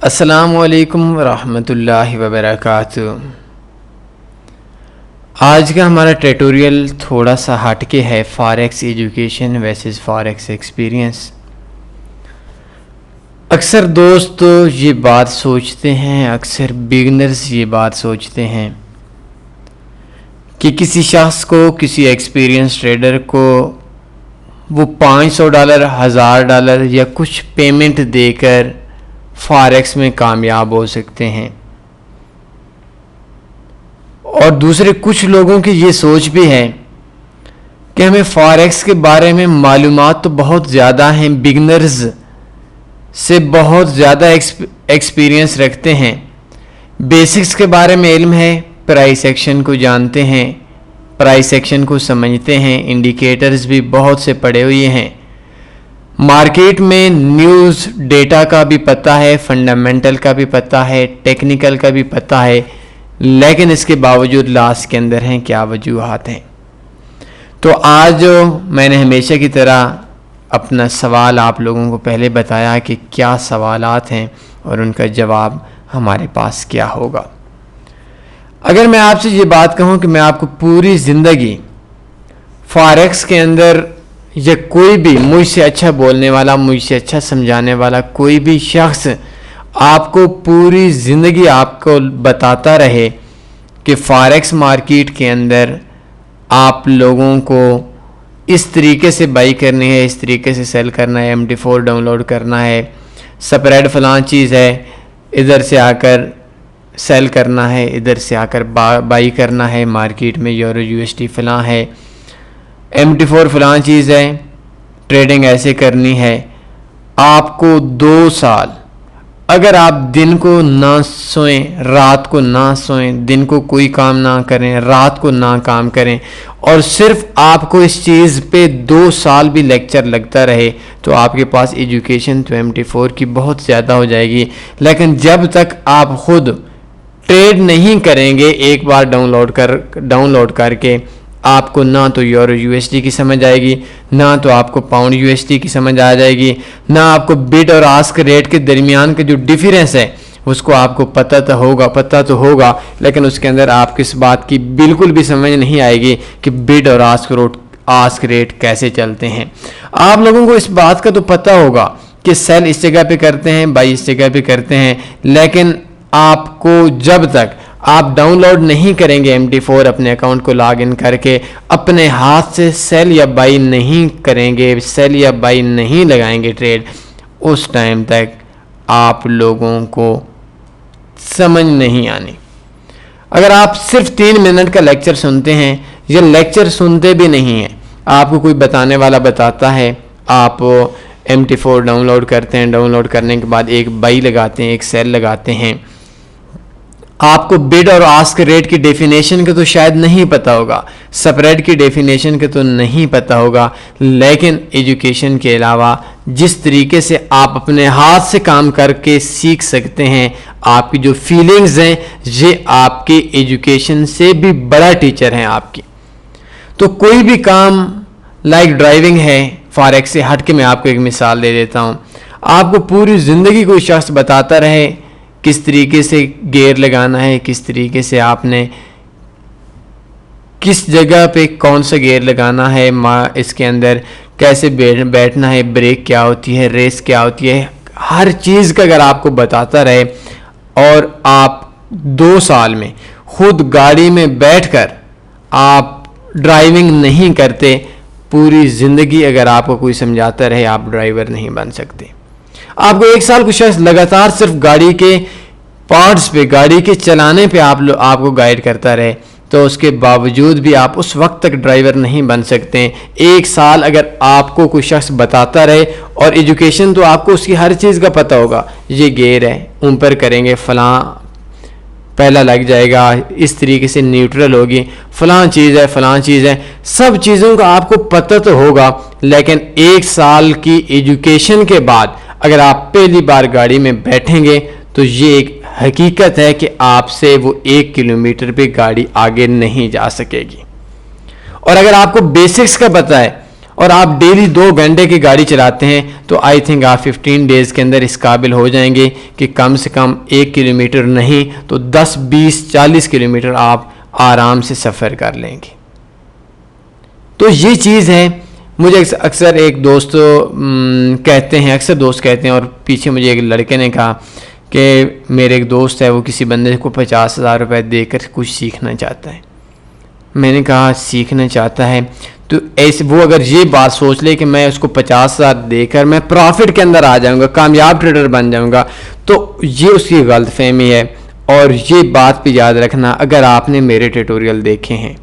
السلام علیکم ورحمۃ اللہ وبرکاتہ۔ آج کا ہمارا ٹیٹوریل تھوڑا سا ہٹ کے ہے، فاریکس ایجوکیشن ویسز فاریکس ایکسپیرینس۔ اکثر دوست یہ بات سوچتے ہیں، اکثر بگنرز یہ بات سوچتے ہیں کہ کسی شخص کو، کسی ایکسپیرینس ٹریڈر کو وہ $500، $1000 یا کچھ پیمنٹ دے کر فاریکس میں کامیاب ہو سکتے ہیں، اور دوسرے کچھ لوگوں کی یہ سوچ بھی ہے کہ ہمیں فاریکس کے بارے میں معلومات تو بہت زیادہ ہیں، بگنرز سے بہت زیادہ ایکسپیرینس رکھتے ہیں، بیسکس کے بارے میں علم ہے، پرائس ایکشن کو جانتے ہیں، پرائس ایکشن کو سمجھتے ہیں، انڈیکیٹرز بھی بہت سے پڑے ہوئے ہیں، مارکیٹ میں نیوز ڈیٹا کا بھی پتہ ہے، فنڈامنٹل کا بھی پتہ ہے، ٹیکنیکل کا بھی پتہ ہے، لیکن اس کے باوجود لاس کے اندر ہیں کیا وجوہات ہیں۔ تو آج میں نے ہمیشہ کی طرح اپنا سوال آپ لوگوں کو پہلے بتایا کہ کیا سوالات ہیں اور ان کا جواب ہمارے پاس کیا ہوگا۔ اگر میں آپ سے یہ بات کہوں کہ میں آپ کو پوری زندگی فاریکس کے اندر، یا کوئی بھی مجھ سے اچھا بولنے والا، مجھ سے اچھا سمجھانے والا کوئی بھی شخص آپ کو پوری زندگی آپ کو بتاتا رہے کہ فاریکس مارکیٹ کے اندر آپ لوگوں کو اس طریقے سے بائی کرنی ہے، اس طریقے سے سیل کرنا ہے، MT4 ڈاؤن لوڈ کرنا ہے، سپریڈ فلاں چیز ہے، ادھر سے آ کر سیل کرنا ہے، ادھر سے آ کر بائی کرنا ہے، مارکیٹ میں یورو USD فلاں ہے، MT4 فلاں چیز ہے، ٹریڈنگ ایسے کرنی ہے۔ آپ کو 2 سال اگر آپ دن کو نہ سوئیں، رات کو نہ سوئیں، دن کو کوئی کام نہ کریں، رات کو نہ کام کریں، اور صرف آپ کو اس چیز پہ 2 سال بھی لیکچر لگتا رہے، تو آپ کے پاس ایجوکیشن تو MT4 کی بہت زیادہ ہو جائے گی، لیکن جب تک آپ خود ٹریڈ نہیں کریں گے ایک بار ڈاؤن لوڈ کر کے، آپ کو نہ تو یورو USD کی سمجھ آئے گی، نہ تو آپ کو پاؤنڈ USD کی سمجھ آ جائے گی، نہ آپ کو بڈ اور آسک ریٹ کے درمیان کا جو ڈیفرنس ہے اس کو آپ کو پتہ تو ہوگا، لیکن اس کے اندر آپ کو اس بات کی بالکل بھی سمجھ نہیں آئے گی کہ بڈ اور آسک ریٹ کیسے چلتے ہیں۔ آپ لوگوں کو اس بات کا تو پتہ ہوگا کہ سیل اس جگہ پہ کرتے ہیں، بائی اس جگہ پہ کرتے ہیں، لیکن آپ کو جب تک آپ ڈاؤن لوڈ نہیں کریں گے MT4 اپنے اکاؤنٹ کو لاگ ان کر کے، اپنے ہاتھ سے سیل یا بائی نہیں کریں گے، سیل یا بائی نہیں لگائیں گے ٹریڈ، اس ٹائم تک آپ لوگوں کو سمجھ نہیں آنی۔ اگر آپ صرف 3 منٹ کا لیکچر سنتے ہیں، یا لیکچر سنتے بھی نہیں ہیں، آپ کو کوئی بتانے والا بتاتا ہے، آپ MT4 ڈاؤن لوڈ کرتے ہیں، ڈاؤن لوڈ کرنے کے بعد ایک بائی لگاتے ہیں، ایک سیل لگاتے ہیں، آپ کو بڈ اور آسک ریٹ کی ڈیفینیشن کا تو شاید نہیں پتہ ہوگا، سپریڈ کی ڈیفینیشن کا تو نہیں پتہ ہوگا، لیکن ایجوکیشن کے علاوہ جس طریقے سے آپ اپنے ہاتھ سے کام کر کے سیکھ سکتے ہیں، آپ کی جو فیلنگز ہیں، یہ آپ کے ایجوکیشن سے بھی بڑا ٹیچر ہیں آپ کی۔ تو کوئی بھی کام لائک ڈرائیونگ ہے، فاریکس سے ہٹ کے میں آپ کو ایک مثال دے دیتا ہوں، آپ کو پوری زندگی کوئی شخص بتاتا رہے کس طریقے سے گیئر لگانا ہے، کس طریقے سے آپ نے کس جگہ پہ کون سا گیئر لگانا ہے، اس کے اندر کیسے بیٹھنا ہے، بریک کیا ہوتی ہے، ریس کیا ہوتی ہے، ہر چیز کا اگر آپ کو بتاتا رہے، اور آپ 2 سال میں خود گاڑی میں بیٹھ کر آپ ڈرائیونگ نہیں کرتے، پوری زندگی اگر آپ کو کوئی سمجھاتا رہے، آپ ڈرائیور نہیں بن سکتے۔ آپ کو 1 سال کچھ شخص لگاتار صرف گاڑی کے پارٹس پہ، گاڑی کے چلانے پہ آپ کو گائیڈ کرتا رہے، تو اس کے باوجود بھی آپ اس وقت تک ڈرائیور نہیں بن سکتے۔ 1 سال اگر آپ کو کوئی شخص بتاتا رہے، اور ایجوکیشن تو آپ کو اس کی ہر چیز کا پتہ ہوگا، یہ گیئر ہے، اوپر کریں گے فلاں پہلا لگ جائے گا، اس طریقے سے نیوٹرل ہوگی، فلاں چیز ہے، سب چیزوں کا آپ کو پتہ تو ہوگا، لیکن 1 سال کی ایجوکیشن کے بعد اگر آپ پہلی بار گاڑی میں بیٹھیں گے تو یہ ایک حقیقت ہے کہ آپ سے وہ 1 کلومیٹر پہ گاڑی آگے نہیں جا سکے گی۔ اور اگر آپ کو بیسکس کا پتہ ہے، اور آپ ڈیلی 2 گھنٹے کی گاڑی چلاتے ہیں تو آئی تھنک آپ 15 ڈیز کے اندر اس قابل ہو جائیں گے کہ کم سے کم 1 کلومیٹر نہیں تو 10 20 40 کلومیٹر آپ آرام سے سفر کر لیں گے. تو یہ چیز ہے. مجھے اکثر ایک دوست کہتے ہیں, اکثر دوست کہتے ہیں, اور پیچھے مجھے ایک لڑکے نے کہا کہ میرے ایک دوست ہے, وہ کسی بندے کو 50,000 روپے دے کر کچھ سیکھنا چاہتا ہے. میں نے کہا سیکھنا چاہتا ہے تو ایسے وہ اگر یہ بات سوچ لے کہ میں اس کو 50,000 دے کر میں پروفٹ کے اندر آ جاؤں گا, کامیاب ٹریڈر بن جاؤں گا, تو یہ اس کی غلط فہمی ہے. اور یہ بات بھی یاد رکھنا, اگر آپ نے میرے ٹیٹوریل دیکھے ہیں,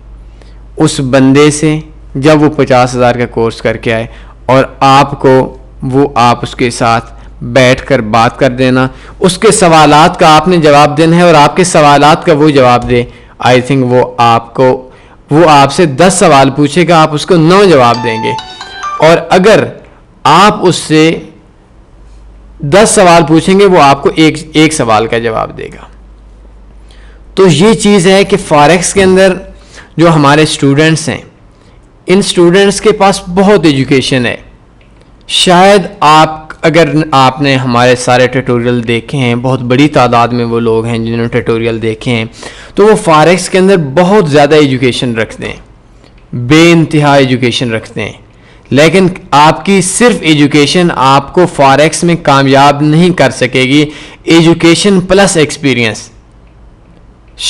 اس بندے سے جب وہ 50,000 کا کورس کر کے آئے اور آپ اس کے ساتھ بیٹھ کر بات کر دینا, اس کے سوالات کا آپ نے جواب دینا ہے اور آپ کے سوالات کا وہ جواب دے, آئی تھنک وہ آپ سے 10 سوال پوچھے گا, آپ اس کو 9 جواب دیں گے. اور اگر آپ اس سے 10 سوال پوچھیں گے وہ آپ کو ایک سوال کا جواب دے گا. تو یہ چیز ہے کہ فاریکس کے اندر جو ہمارے اسٹوڈنٹس ہیں, ان اسٹوڈنٹس کے پاس بہت ایجوکیشن ہے. شاید اگر آپ نے ہمارے سارے ٹیٹوریل دیکھے ہیں, بہت بڑی تعداد میں وہ لوگ ہیں جنہوں نے ٹیٹوریل دیکھے ہیں, تو وہ فاریکس کے اندر بہت زیادہ ایجوکیشن رکھتے ہیں, بے انتہا ایجوکیشن رکھتے ہیں. لیکن آپ کی صرف ایجوکیشن آپ کو فاریکس میں کامیاب نہیں کر سکے گی. Education plus experience.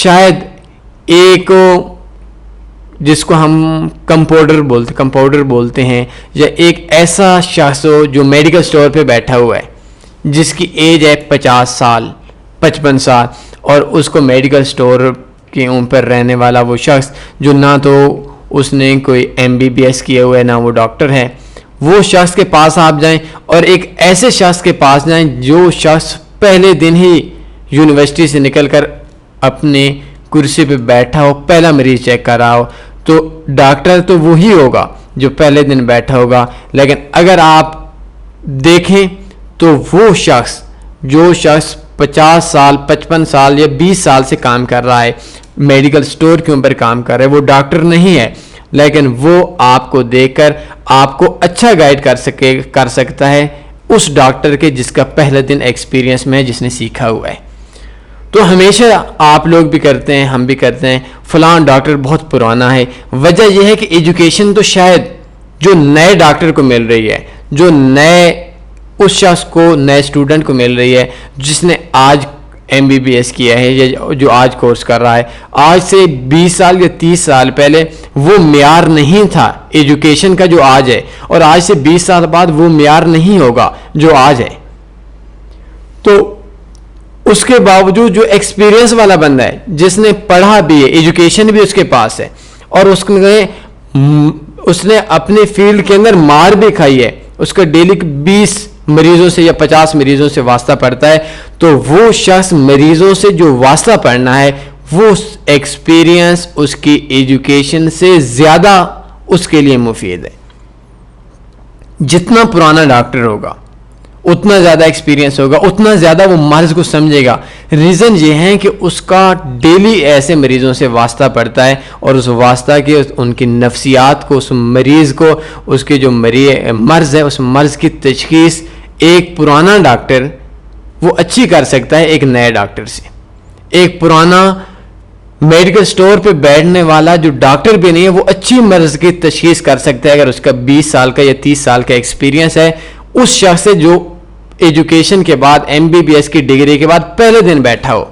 شاید ایک جس کو ہم کمپاؤڈر بولتے ہیں, یا ایک ایسا شخص ہو جو میڈیکل سٹور پہ بیٹھا ہوا ہے, جس کی ایج ہے 50 سال 55 سال, اور اس کو میڈیکل سٹور کے اوپر رہنے والا وہ شخص جو نہ تو اس نے کوئی MBBS کیا ہوا ہے نہ وہ ڈاکٹر ہے, وہ شخص کے پاس آپ جائیں اور ایک ایسے شخص کے پاس جائیں جو شخص پہلے دن ہی یونیورسٹی سے نکل کر اپنے کرسی پہ بیٹھا ہو, پہلا مریض چیک کر رہا ہو, تو ڈاکٹر تو وہی ہوگا جو پہلے دن بیٹھا ہوگا. لیکن اگر آپ دیکھیں تو وہ جو شخص 50 سال 55 سال یا 20 سال سے کام کر رہا ہے, میڈیکل سٹور کے اوپر کام کر رہا ہے, وہ ڈاکٹر نہیں ہے, لیکن وہ آپ کو دیکھ کر آپ کو اچھا گائیڈ کر سکتا ہے اس ڈاکٹر کے جس کا پہلے دن ایکسپیرینس میں ہے, جس نے سیکھا ہوا ہے. تو ہمیشہ آپ لوگ بھی کرتے ہیں, ہم بھی کرتے ہیں, فلاں ڈاکٹر بہت پرانا ہے. وجہ یہ ہے کہ ایجوکیشن تو شاید جو نئے ڈاکٹر کو مل رہی ہے, جو اس شخص کو, نئے اسٹوڈنٹ کو مل رہی ہے جس نے آج MBBS کیا ہے یا جو آج کورس کر رہا ہے, آج سے 20 سال یا 30 سال پہلے وہ معیار نہیں تھا ایجوکیشن کا جو آج ہے, اور آج سے 20 سال بعد وہ معیار نہیں ہوگا جو آج ہے. تو اس کے باوجود جو ایکسپیرینس والا بندہ ہے, جس نے پڑھا بھی ہے, ایجوکیشن بھی اس کے پاس ہے, اور اس نے اپنے فیلڈ کے اندر مار بھی کھائی ہے, اس کا ڈیلی 20 مریضوں سے یا 50 مریضوں سے واسطہ پڑتا ہے, تو وہ شخص مریضوں سے جو واسطہ پڑنا ہے وہ ایکسپیرینس اس کی ایجوکیشن سے زیادہ اس کے لیے مفید ہے. جتنا پرانا ڈاکٹر ہوگا اتنا زیادہ ایکسپیرینس ہوگا, اتنا زیادہ وہ مرض کو سمجھے گا. ریزن یہ ہے کہ اس کا ڈیلی ایسے مریضوں سے واسطہ پڑتا ہے, اور اس واسطہ کے ان کی نفسیات کو, اس مریض کو, اس کے جو مرض ہے اس مرض کی تشخیص ایک پرانا ڈاکٹر وہ اچھی کر سکتا ہے ایک نئے ڈاکٹر سے. ایک پرانا میڈیکل سٹور پہ بیٹھنے والا جو ڈاکٹر بھی نہیں ہے وہ اچھی مرض کی تشخیص کر سکتا ہے اگر اس کا 20 سال کا یا 30 سال کا ایکسپیرینس ہے اس شخص سے جو ایجوکیشن کے بعد MBBS کی ڈگری کے بعد پہلے دن بیٹھا ہو.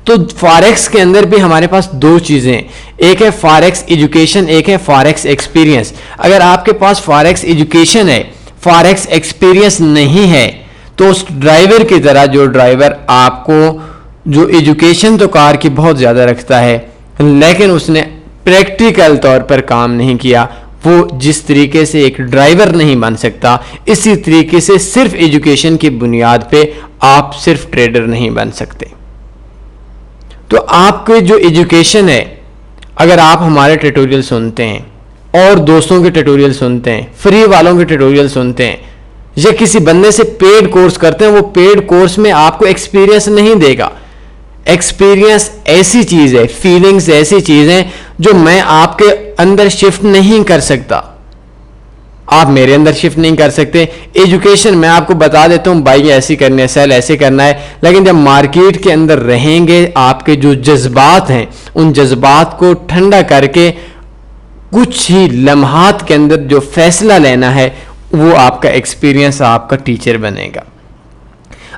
تو فاریکس کے اندر بھی ہمارے پاس 2 چیزیں ہیں, ایک ہے فاریکس ایجوکیشن, ایک ہے فاریکس ایکسپیرینس. اگر آپ کے پاس فاریکس ایجوکیشن ہے, فاریکس ایکسپیرینس نہیں ہے, تو اس ڈرائیور کی طرح جو ڈرائیور آپ کو جو ایجوکیشن تو کار کی بہت زیادہ رکھتا ہے لیکن اس نے پریکٹیکل طور پر کام نہیں کیا, وہ جس طریقے سے ایک ڈرائیور نہیں بن سکتا, اسی طریقے سے صرف ایجوکیشن کی بنیاد پہ آپ صرف ٹریڈر نہیں بن سکتے. تو آپ کے جو ایجوکیشن ہے, اگر آپ ہمارے ٹیٹوریل سنتے ہیں اور دوستوں کے ٹیٹوریل سنتے ہیں, فری والوں کے ٹیٹوریل سنتے ہیں, یا کسی بندے سے پیڈ کورس کرتے ہیں, وہ پیڈ کورس میں آپ کو ایکسپیرینس نہیں دے گا. ایکسپیرینس ایسی چیز ہے, فیلنگز ایسی چیز ہیں جو میں آپ کے اندر شفٹ نہیں کر سکتا. آپ میرے اندر شفٹ نہیں کر سکتے. ایجوکیشن میں آپ کو بتا دیتا ہوں بھائی ایسی کرنی ہے، سیل ایسے کرنا ہے، لیکن جب مارکیٹ کے اندر رہیں گے آپ کے جو جذبات ہیں ان جذبات کو ٹھنڈا کر کے کچھ ہی لمحات کے اندر جو فیصلہ لینا ہے وہ آپ کا ایکسپیرینس آپ کا ٹیچر بنے گا.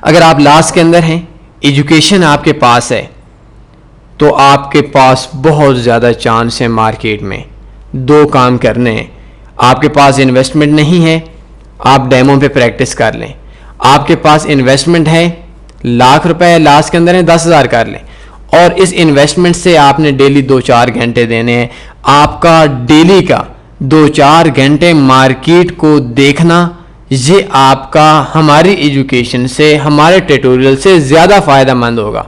اگر آپ لاس کے اندر ہیں، ایجوکیشن آپ کے پاس ہے، تو آپ کے پاس بہت زیادہ چانس ہے مارکیٹ میں. دو کام کرنے ہیں. آپ کے پاس انویسٹمنٹ نہیں ہے، آپ ڈیمو پہ پریکٹس کر لیں. آپ کے پاس انویسٹمنٹ ہے، ₹1,00,000 لاس کے اندر ہے، 10,000 کر لیں. اور اس انویسٹمنٹ سے آپ نے ڈیلی 2-4 گھنٹے دینے ہیں. آپ کا ڈیلی کا 2-4 گھنٹے مارکیٹ کو دیکھنا، یہ آپ کا ہماری ایجوکیشن سے، ہمارے ٹیٹوریل سے زیادہ فائدہ مند ہوگا.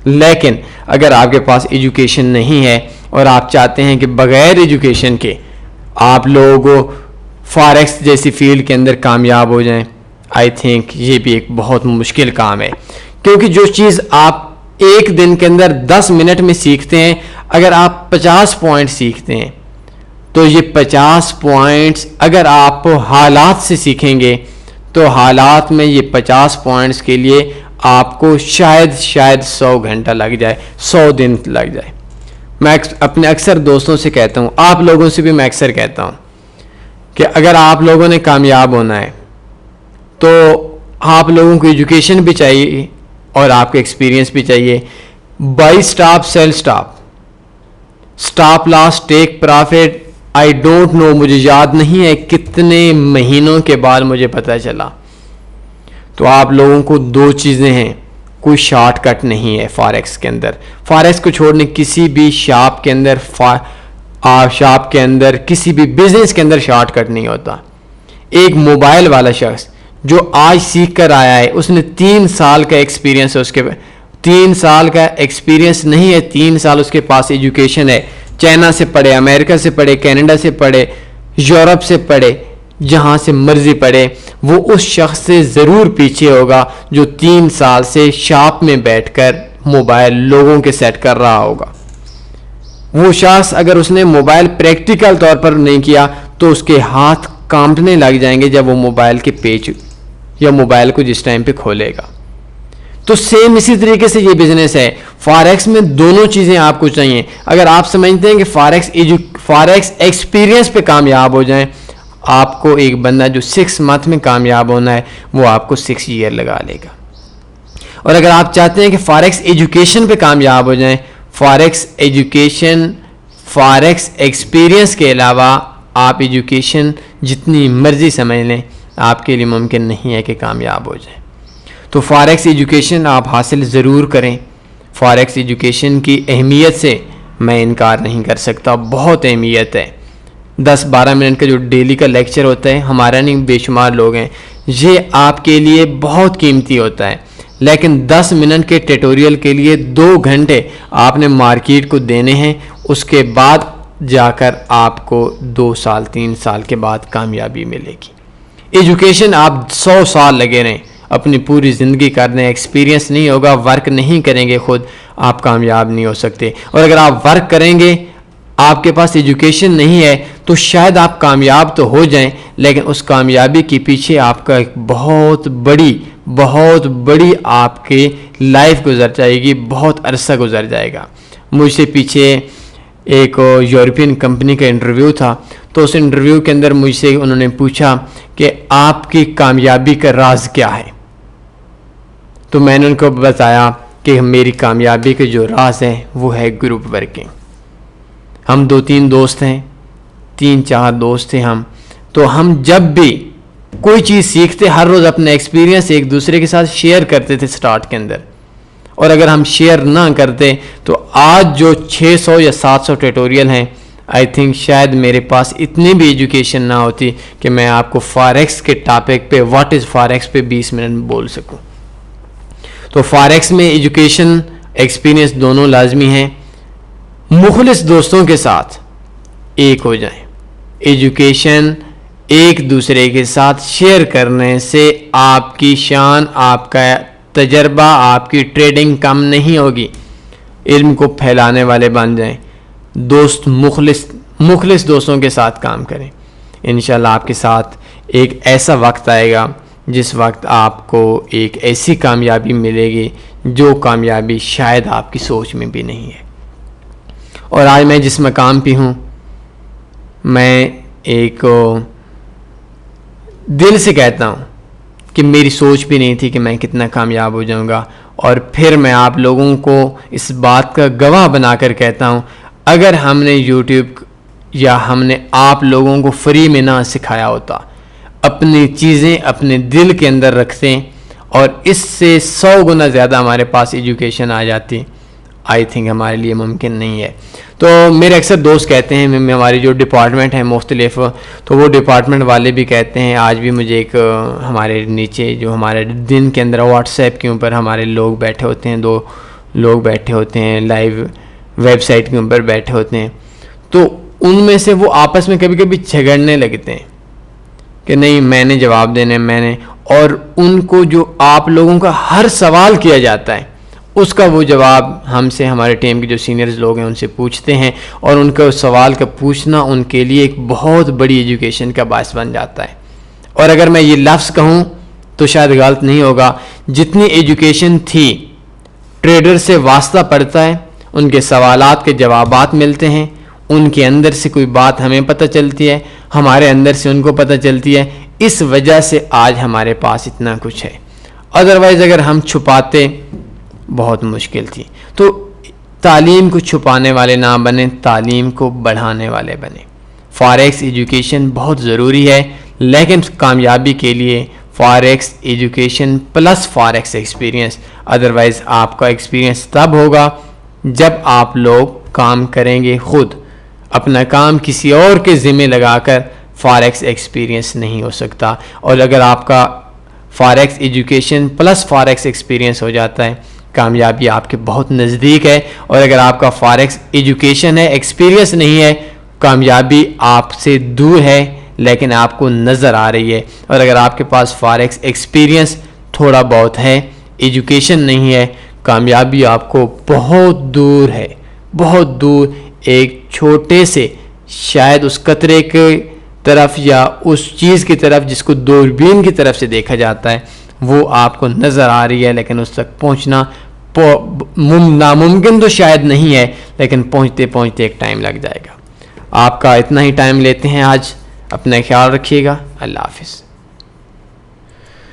لیکن اگر آپ کے پاس ایجوکیشن نہیں ہے اور آپ چاہتے ہیں کہ بغیر ایجوکیشن کے آپ لوگوں فاریکس جیسی فیلڈ کے اندر کامیاب ہو جائیں، آئی تھنک یہ بھی ایک بہت مشکل کام ہے. کیونکہ جو چیز آپ ایک دن کے اندر 10 منٹ میں سیکھتے ہیں، اگر آپ 50 پوائنٹ سیکھتے ہیں تو یہ 50 پوائنٹس اگر آپ حالات سے سیکھیں گے تو حالات میں یہ 50 پوائنٹس کے لیے آپ کو شاید 100 گھنٹہ لگ جائے، 100 دن لگ جائے. میں اپنے اکثر دوستوں سے کہتا ہوں، آپ لوگوں سے بھی میں اکثر کہتا ہوں کہ اگر آپ لوگوں نے کامیاب ہونا ہے تو آپ لوگوں کو ایجوکیشن بھی چاہیے اور آپ کا ایکسپیرینس بھی چاہیے. Buy stop sell stop, stop loss take profit, I don't know, مجھے یاد نہیں ہے کتنے مہینوں کے بعد مجھے پتہ چلا. تو آپ لوگوں کو 2 چیزیں ہیں، کوئی شارٹ کٹ نہیں ہے فاریکس کے اندر. فاریکس کو چھوڑنے کسی بھی شاپ کے اندر کسی بھی بزنس کے اندر شارٹ کٹ نہیں ہوتا. ایک موبائل والا شخص جو آج سیکھ کر آیا ہے، اس نے 3 سال کا ایکسپیرینس ہے، اس کے 3 سال کا ایکسپیرینس نہیں ہے، 3 سال اس کے پاس ایجوکیشن ہے. چائنا سے پڑھے، امریکہ سے پڑھے، کینیڈا سے پڑھے، یورپ سے پڑھے، جہاں سے مرضی پڑھے، وہ اس شخص سے ضرور پیچھے ہوگا جو 3 سال سے شاپ میں بیٹھ کر موبائل لوگوں کے سیٹ کر رہا ہوگا. وہ شخص اگر اس نے موبائل پریکٹیکل طور پر نہیں کیا تو اس کے ہاتھ کانپنے لگ جائیں گے جب وہ موبائل کے پیج یا موبائل کو جس ٹائم پہ کھولے گا. تو سیم اسی طریقے سے یہ بزنس ہے. فاریکس میں دونوں چیزیں آپ کو چاہیے. اگر آپ سمجھتے ہیں کہ فاریکس ایکسپیرینس پہ کامیاب ہو جائیں، آپ کو ایک بندہ جو 6 منتھ میں کامیاب ہونا ہے وہ آپ کو 6 ایئر لگا لے گا. اور اگر آپ چاہتے ہیں کہ فاریکس ایجوکیشن پہ کامیاب ہو جائیں، فاریکس ایجوکیشن، فاریکس ایکسپیرینس کے علاوہ آپ ایجوکیشن جتنی مرضی سمجھ لیں، آپ کے لیے ممکن نہیں ہے کہ کامیاب ہو جائیں. تو فاریکس ایجوکیشن آپ حاصل ضرور کریں. فاریکس ایجوکیشن کی اہمیت سے میں انکار نہیں کر سکتا، بہت اہمیت ہے. 10-12 منٹ کا جو ڈیلی کا لیکچر ہوتا ہے، ہمارا نہیں بے شمار لوگ ہیں، یہ آپ کے لیے بہت قیمتی ہوتا ہے. لیکن 10 منٹ کے ٹیٹوریل کے لیے 2 گھنٹے آپ نے مارکیٹ کو دینے ہیں. اس کے بعد جا کر آپ کو 2 سال 3 سال کے بعد کامیابی ملے گی. ایجوکیشن آپ 100 سال لگے رہیں، اپنی پوری زندگی کر دیں، ایکسپیرینس نہیں ہوگا، ورک نہیں کریں گے خود، آپ کامیاب نہیں ہو سکتے. اور اگر آپ ورک کریں گے، آپ کے پاس ایجوکیشن نہیں ہے، تو شاید آپ کامیاب تو ہو جائیں، لیکن اس کامیابی کے پیچھے آپ کا ایک بہت بڑی آپ کے لائف گزر جائے گی، بہت عرصہ گزر جائے گا. مجھ سے پیچھے ایک یورپین کمپنی کا انٹرویو تھا، تو اس انٹرویو کے اندر مجھ سے انہوں نے پوچھا کہ آپ کی کامیابی کا راز کیا ہے. تو میں نے ان کو بتایا کہ میری کامیابی کے جو راز ہے وہ ہے گروپ ورکنگ. ہم 2-3 دوست ہیں، 3-4 دوست ہیں ہم، تو ہم جب بھی کوئی چیز سیکھتے ہر روز اپنا ایکسپیرینس ایک دوسرے کے ساتھ شیئر کرتے تھے سٹارٹ کے اندر. اور اگر ہم شیئر نہ کرتے تو آج جو 600 یا 700 ٹیٹوریل ہیں، آئی تھنک شاید میرے پاس اتنی بھی ایجوکیشن نہ ہوتی کہ میں آپ کو فاریکس کے ٹاپک پہ، واٹ از فاریکس پہ 20 منٹ بول سکوں. تو فاریکس میں ایجوکیشن، ایکسپیرینس دونوں لازمی ہیں. مخلص دوستوں کے ساتھ ایک ہو جائیں. ایجوکیشن ایک دوسرے کے ساتھ شیئر کرنے سے آپ کی شان، آپ کا تجربہ، آپ کی ٹریڈنگ کم نہیں ہوگی. علم کو پھیلانے والے بن جائیں. مخلص دوستوں کے ساتھ کام کریں. انشاءاللہ آپ کے ساتھ ایک ایسا وقت آئے گا جس وقت آپ کو ایک ایسی کامیابی ملے گی جو کامیابی شاید آپ کی سوچ میں بھی نہیں ہے. اور آج میں جس مقام پہ ہوں، میں ایک دل سے کہتا ہوں کہ میری سوچ بھی نہیں تھی کہ میں کتنا کامیاب ہو جاؤں گا. اور پھر میں آپ لوگوں کو اس بات کا گواہ بنا کر کہتا ہوں، اگر ہم نے یوٹیوب یا ہم نے آپ لوگوں کو فری میں نہ سکھایا ہوتا، اپنی چیزیں اپنے دل کے اندر رکھتے اور اس سے 100 گنا زیادہ ہمارے پاس ایجوکیشن آ جاتی، آئی تھنک ہمارے لیے ممکن نہیں ہے. تو میرے اکثر دوست کہتے ہیں، ہماری جو ڈپارٹمنٹ ہیں مختلف، تو وہ ڈپارٹمنٹ والے بھی کہتے ہیں، آج بھی مجھے ایک ہمارے نیچے جو ہمارے دن کے اندر واٹس ایپ کے اوپر ہمارے لوگ بیٹھے ہوتے ہیں، 2 لوگ بیٹھے ہوتے ہیں، لائیو ویب سائٹ کے اوپر بیٹھے ہوتے ہیں، تو ان میں سے وہ آپس میں کبھی کبھی جھگڑنے لگتے ہیں کہ نہیں میں نے جواب دینے، میں نے، اور ان کو جو آپ لوگوں کا ہر سوال کیا جاتا ہے اس کا وہ جواب ہم سے، ہمارے ٹیم کے جو سینئرز لوگ ہیں ان سے پوچھتے ہیں، اور ان کا سوال کا پوچھنا ان کے لیے ایک بہت بڑی ایجوکیشن کا باعث بن جاتا ہے. اور اگر میں یہ لفظ کہوں تو شاید غلط نہیں ہوگا، جتنی ایجوکیشن تھی، ٹریڈر سے واسطہ پڑتا ہے، ان کے سوالات کے جوابات ملتے ہیں، ان کے اندر سے کوئی بات ہمیں پتہ چلتی ہے، ہمارے اندر سے ان کو پتہ چلتی ہے، اس وجہ سے آج ہمارے پاس اتنا کچھ ہے. ادروائز اگر ہم چھپاتے بہت مشکل تھی. تو تعلیم کو چھپانے والے نہ بنیں، تعلیم کو بڑھانے والے بنیں. فاریکس ایجوکیشن بہت ضروری ہے، لیکن کامیابی کے لیے forex education plus forex experience, otherwise آپ کا ایکسپیرینس تب ہوگا جب آپ لوگ کام کریں گے خود. اپنا کام کسی اور کے ذمہ لگا کر فاریکس ایکسپیرینس نہیں ہو سکتا. اور اگر آپ کا forex education plus forex experience ہو جاتا ہے، کامیابی آپ کے بہت نزدیک ہے. اور اگر آپ کا فاریکس ایجوکیشن ہے، ایکسپیرینس نہیں ہے، کامیابی آپ سے دور ہے لیکن آپ کو نظر آ رہی ہے. اور اگر آپ کے پاس فاریکس ایکسپیرینس تھوڑا بہت ہے، ایجوکیشن نہیں ہے، کامیابی آپ کو بہت دور ہے، بہت دور. ایک چھوٹے سے شاید اس قطرے کے طرف یا اس چیز کی طرف جس کو دوربین کی طرف سے دیکھا جاتا ہے وہ آپ کو نظر آ رہی ہے، لیکن اس تک پہنچنا ناممکن تو شاید نہیں ہے، لیکن پہنچتے پہنچتے ایک ٹائم لگ جائے گا. آپ کا اتنا ہی ٹائم لیتے ہیں آج. اپنا خیال رکھیے گا. اللہ حافظ.